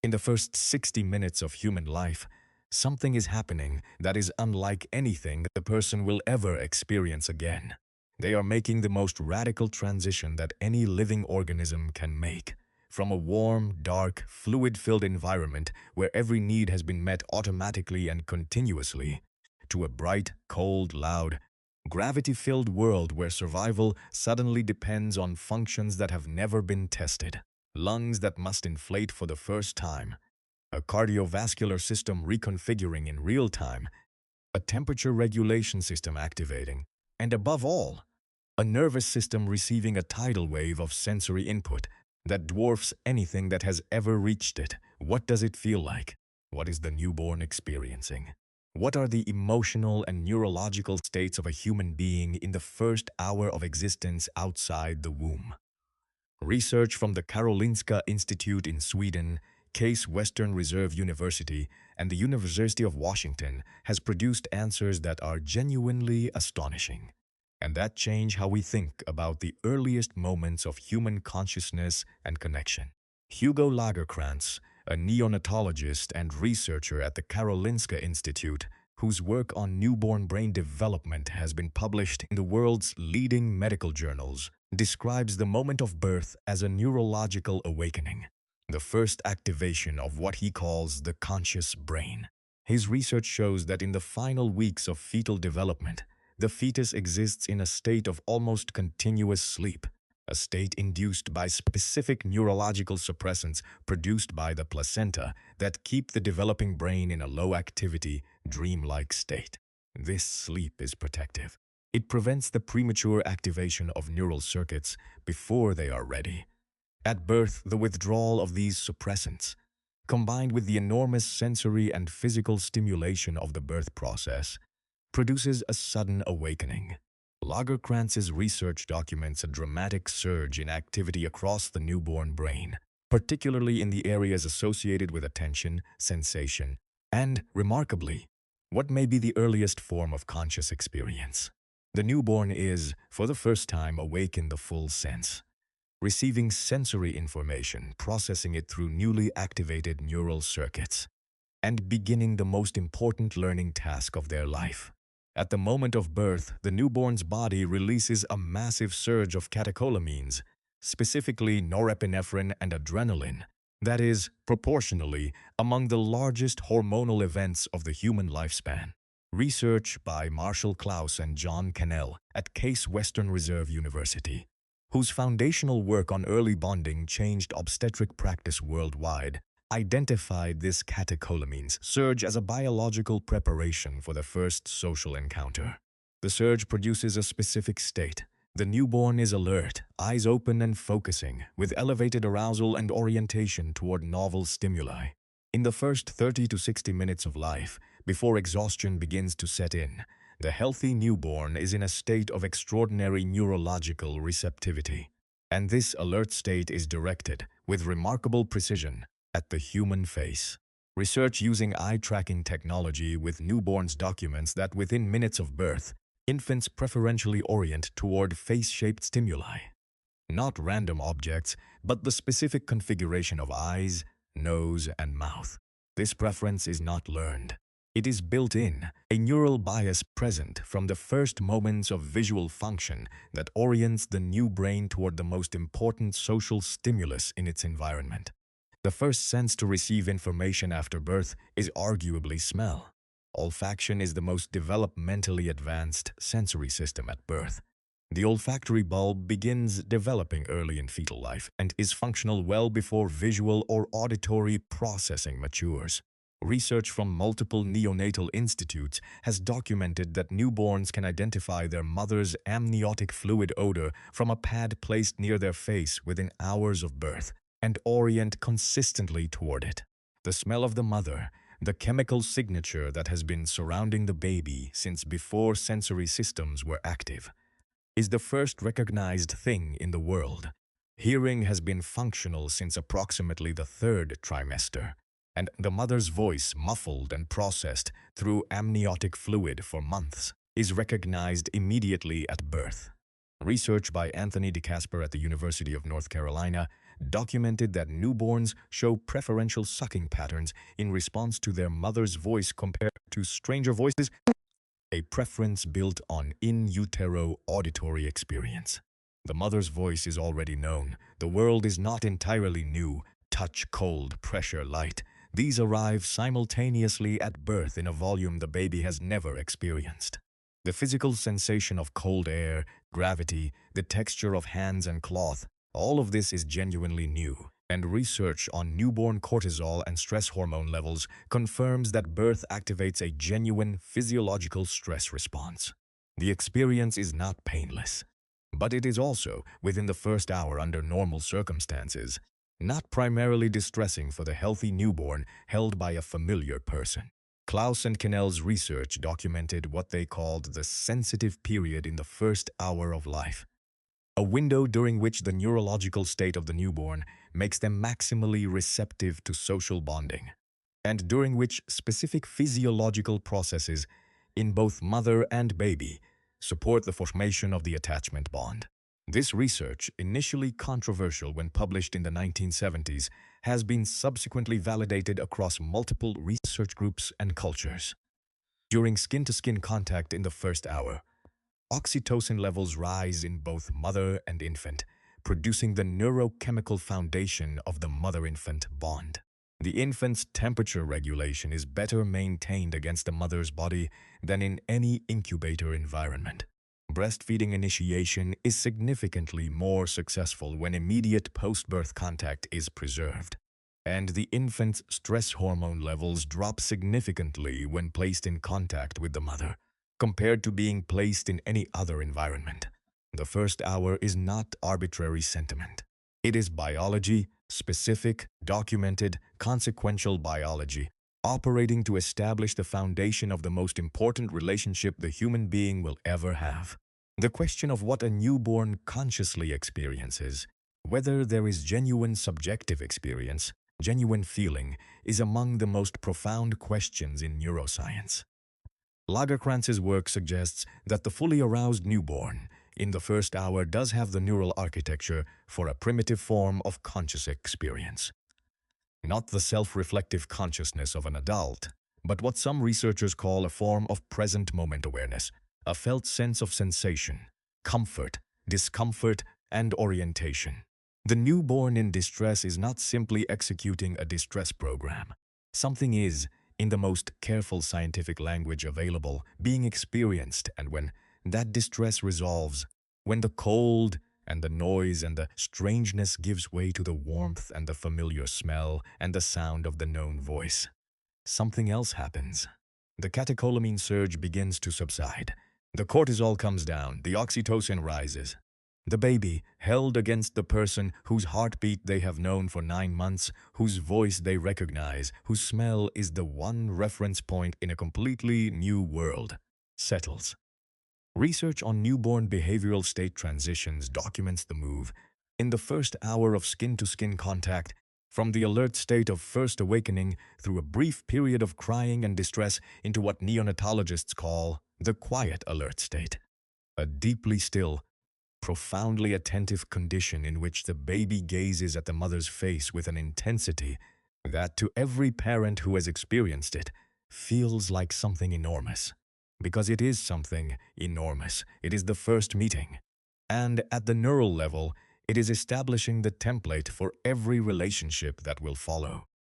In the first 60 minutes of human life, something is happening that is unlike anything the person will ever experience again. They are making the most radical transition that any living organism can make. From a warm, dark, fluid-filled environment where every need has been met automatically and continuously, to a bright, cold, loud, gravity-filled world where survival suddenly depends on functions that have never been tested. Lungs that must inflate for the first time, a cardiovascular system reconfiguring in real time, a temperature regulation system activating, and above all, a nervous system receiving a tidal wave of sensory input that dwarfs anything that has ever reached it. What does it feel like? What is the newborn experiencing? What are the emotional and neurological states of a human being in the first hour of existence outside the womb? Research from the Karolinska Institute in Sweden, Case Western Reserve University, and the University of Washington has produced answers that are genuinely astonishing, and that change how we think about the earliest moments of human consciousness and connection. Hugo Lagerkrantz, a neonatologist and researcher at the Karolinska Institute, whose work on newborn brain development has been published in the world's leading medical journals, describes the moment of birth as a neurological awakening, the first activation of what he calls the conscious brain. His research shows that in the final weeks of fetal development, the fetus exists in a state of almost continuous sleep, a state induced by specific neurological suppressants produced by the placenta that keep the developing brain in a low-activity, dreamlike state. This sleep is protective. It prevents the premature activation of neural circuits before they are ready. At birth, the withdrawal of these suppressants, combined with the enormous sensory and physical stimulation of the birth process, produces a sudden awakening. Lagerkrantz's research documents a dramatic surge in activity across the newborn brain, particularly in the areas associated with attention, sensation, and, remarkably, what may be the earliest form of conscious experience. The newborn is, for the first time, awake in the full sense, receiving sensory information, processing it through newly activated neural circuits, and beginning the most important learning task of their life. At the moment of birth, the newborn's body releases a massive surge of catecholamines, specifically norepinephrine and adrenaline, that is, proportionally, among the largest hormonal events of the human lifespan. Research by Marshall Klaus and John Cannell at Case Western Reserve University, whose foundational work on early bonding changed obstetric practice worldwide, identified this catecholamines surge as a biological preparation for the first social encounter. The surge produces a specific state. The newborn is alert, eyes open and focusing, with elevated arousal and orientation toward novel stimuli. In the first 30 to 60 minutes of life, before exhaustion begins to set in, the healthy newborn is in a state of extraordinary neurological receptivity. And this alert state is directed, with remarkable precision, at the human face. Research using eye-tracking technology with newborns documents that within minutes of birth, infants preferentially orient toward face-shaped stimuli. Not random objects, but the specific configuration of eyes, nose, and mouth. This preference is not learned. It is built in, a neural bias present from the first moments of visual function that orients the new brain toward the most important social stimulus in its environment. The first sense to receive information after birth is arguably smell. Olfaction is the most developmentally advanced sensory system at birth. The olfactory bulb begins developing early in fetal life and is functional well before visual or auditory processing matures. Research from multiple neonatal institutes has documented that newborns can identify their mother's amniotic fluid odor from a pad placed near their face within hours of birth and orient consistently toward it. The smell of the mother, the chemical signature that has been surrounding the baby since before sensory systems were active, is the first recognized thing in the world. Hearing has been functional since approximately the third trimester, and the mother's voice, muffled and processed through amniotic fluid for months, is recognized immediately at birth. Research by Anthony DeCasper at the University of North Carolina documented that newborns show preferential sucking patterns in response to their mother's voice compared to stranger voices, a preference built on in utero auditory experience. The mother's voice is already known. The world is not entirely new. Touch, cold, pressure, light. These arrive simultaneously at birth in a volume the baby has never experienced. The physical sensation of cold air, gravity, the texture of hands and cloth, all of this is genuinely new. And research on newborn cortisol and stress hormone levels confirms that birth activates a genuine physiological stress response. The experience is not painless, but it is also, within the first hour under normal circumstances, not primarily distressing for the healthy newborn held by a familiar person. Klaus and Cannell's research documented what they called the sensitive period in the first hour of life, a window during which the neurological state of the newborn makes them maximally receptive to social bonding, and during which specific physiological processes in both mother and baby support the formation of the attachment bond. This research, initially controversial when published in the 1970s, has been subsequently validated across multiple research groups and cultures. During skin-to-skin contact in the first hour, oxytocin levels rise in both mother and infant, producing the neurochemical foundation of the mother-infant bond. The infant's temperature regulation is better maintained against the mother's body than in any incubator environment. Breastfeeding initiation is significantly more successful when immediate post-birth contact is preserved, and the infant's stress hormone levels drop significantly when placed in contact with the mother, compared to being placed in any other environment. The first hour is not arbitrary sentiment. It is biology, specific, documented, consequential biology, operating to establish the foundation of the most important relationship the human being will ever have. The question of what a newborn consciously experiences, whether there is genuine subjective experience, genuine feeling, is among the most profound questions in neuroscience. Lagerkrantz's work suggests that the fully aroused newborn in the first hour does have the neural architecture for a primitive form of conscious experience. Not the self-reflective consciousness of an adult, but what some researchers call a form of present moment awareness, a felt sense of sensation, comfort, discomfort, and orientation. The newborn in distress is not simply executing a distress program. Something is, in the most careful scientific language available, being experienced, and when that distress resolves, when the cold and the noise and the strangeness gives way to the warmth and the familiar smell and the sound of the known voice, something else happens. The catecholamine surge begins to subside. The cortisol comes down, the oxytocin rises. The baby, held against the person whose heartbeat they have known for 9 months, whose voice they recognize, whose smell is the one reference point in a completely new world, settles. Research on newborn behavioral state transitions documents the move, in the first hour of skin-to-skin contact, from the alert state of first awakening through a brief period of crying and distress into what neonatologists call the quiet alert state, a deeply still, profoundly attentive condition in which the baby gazes at the mother's face with an intensity that, to every parent who has experienced it, feels like something enormous. Because it is something enormous. It is the first meeting. And at the neural level, it is establishing the template for every relationship that will follow.